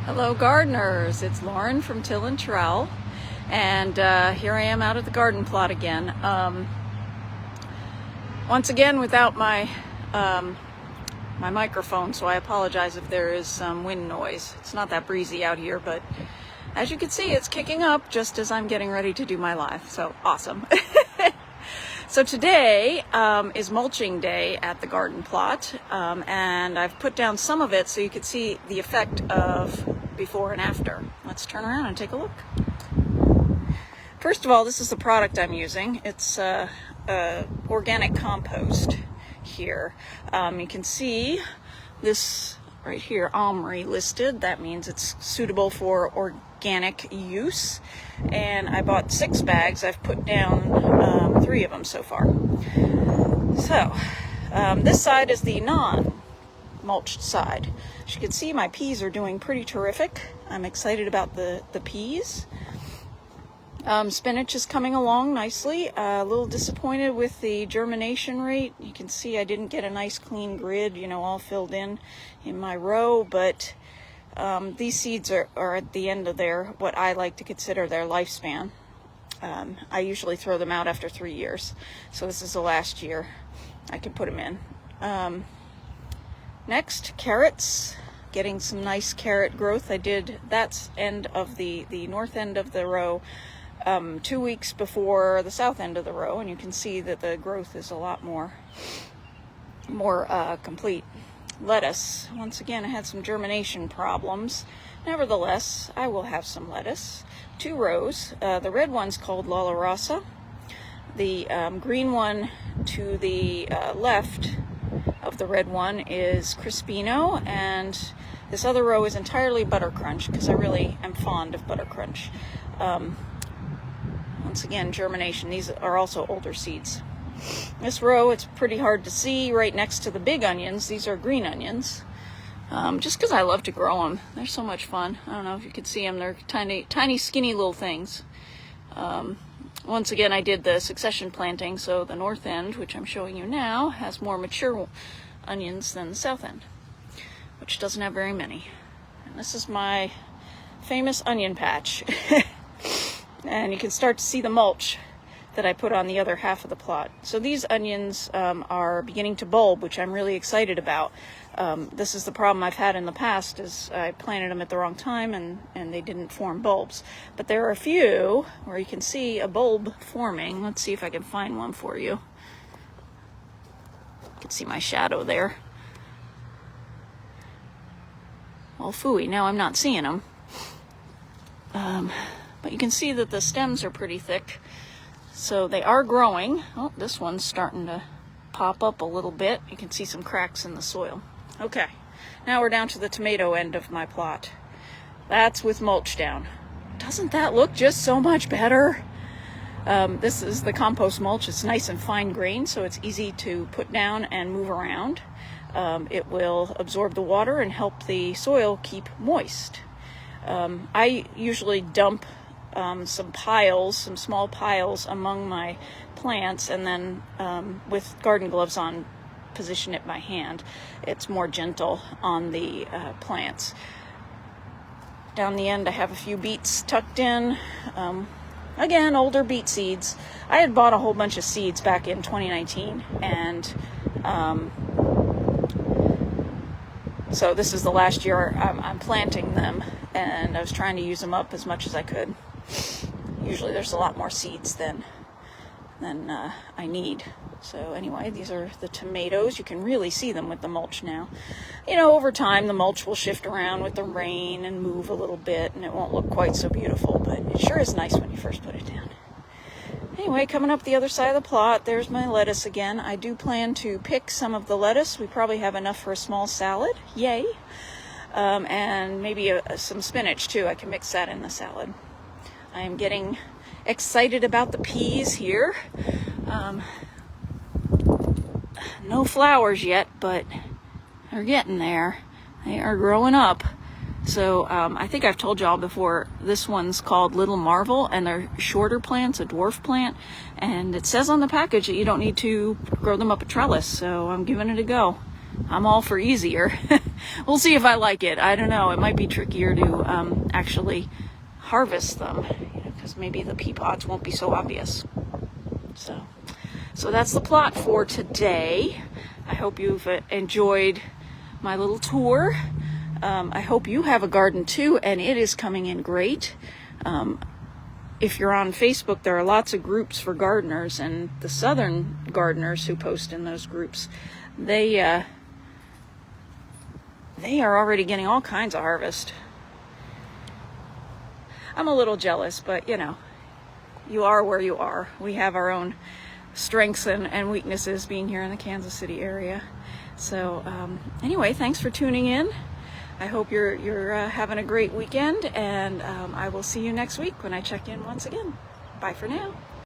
Hello gardeners, it's Lauren from Till and Trowel, and here I am out at the garden plot again. Once again without my my microphone, so I apologize if there is some wind noise. It's not that breezy out here, but as you can see, it's kicking up just as I'm getting ready to do my live, so awesome. So today is mulching day at the garden plot, and I've put down some of it so you can see the effect of before and after. Let's turn around and take a look. First of all, this is the product I'm using. It's organic compost here. You can see this right here, OMRI listed. That means it's suitable for organic use. And I bought 6 bags. I've put down 3 of them so far. So this side is the non-mulched side. As you can see, my peas are doing pretty terrific. I'm excited about the peas. Spinach is coming along nicely. A little disappointed with the germination rate. You can see I didn't get a nice clean grid, you know, all filled in my row, but these seeds are at the end of what I like to consider their lifespan. I usually throw them out after 3 years, so this is the last year I can put them in. Next, carrots. Getting some nice carrot growth. I did that end of the north end of the row 2 weeks before the south end of the row, and you can see that the growth is a lot more complete. Lettuce. Once again, I had some germination problems. Nevertheless, I will have some lettuce. 2 rows. The red one's called Lala Rasa. The green one to the left of the red one is Crispino, and this other row is entirely Butter Crunch because I really am fond of Butter Crunch. Once again, germination. These are also older seeds. This row, it's pretty hard to see right next to the big onions. These are green onions. Just because I love to grow them. They're so much fun. I don't know if you could see them. They're tiny, skinny little things. Once again, I did the succession planting, so the north end, which I'm showing you now, has more mature onions than the south end, which doesn't have very many. And this is my famous onion patch. And you can start to see the mulch that I put on the other half of the plot. So these onions are beginning to bulb, which I'm really excited about. This is the problem I've had in the past, is I planted them at the wrong time and they didn't form bulbs. But there are a few where you can see a bulb forming. Let's see if I can find one for you. You can see my shadow there. Well, phooey, now I'm not seeing them. But you can see that the stems are pretty thick. So they are growing. Oh, this one's starting to pop up a little bit. You can see some cracks in the soil. Okay, now we're down to the tomato end of my plot. That's with mulch down. Doesn't that look just so much better? This is the compost mulch. It's nice and fine grained, so it's easy to put down and move around. It will absorb the water and help the soil keep moist. I usually dump some small piles among my plants, and then with garden gloves on, position it by hand. It's more gentle on the plants. Down the end I have a few beets tucked in. Again, older beet seeds. I had bought a whole bunch of seeds back in 2019, and so this is the last year I'm planting them, and I was trying to use them up as much as I could. Usually there's a lot more seeds than I need. So anyway, these are the tomatoes. You can really see them with the mulch now. You know, over time the mulch will shift around with the rain and move a little bit, and it won't look quite so beautiful, but it sure is nice when you first put it down. Anyway, coming up the other side of the plot, there's my lettuce again. I do plan to pick some of the lettuce. We probably have enough for a small salad. Yay! And maybe some spinach too. I can mix that in the salad. I am getting excited about the peas here. No flowers yet, but they're getting there. They are growing up. So I think I've told y'all before, this one's called Little Marvel, and they're shorter plants, a dwarf plant. And it says on the package that you don't need to grow them up a trellis, so I'm giving it a go. I'm all for easier. We'll see if I like it. I don't know. It might be trickier to actually harvest them, because maybe the pea pods won't be so obvious. So that's the plot for today. I hope you've enjoyed my little tour. I hope you have a garden too, and it is coming in great. If you're on Facebook, there are lots of groups for gardeners, and the southern gardeners who post in those groups, they are already getting all kinds of harvest. I'm a little jealous, but you are where you are. We have our own strengths and weaknesses being here in the Kansas City area. So anyway, thanks for tuning in. I hope you're having a great weekend, and I will see you next week when I check in once again. Bye for now.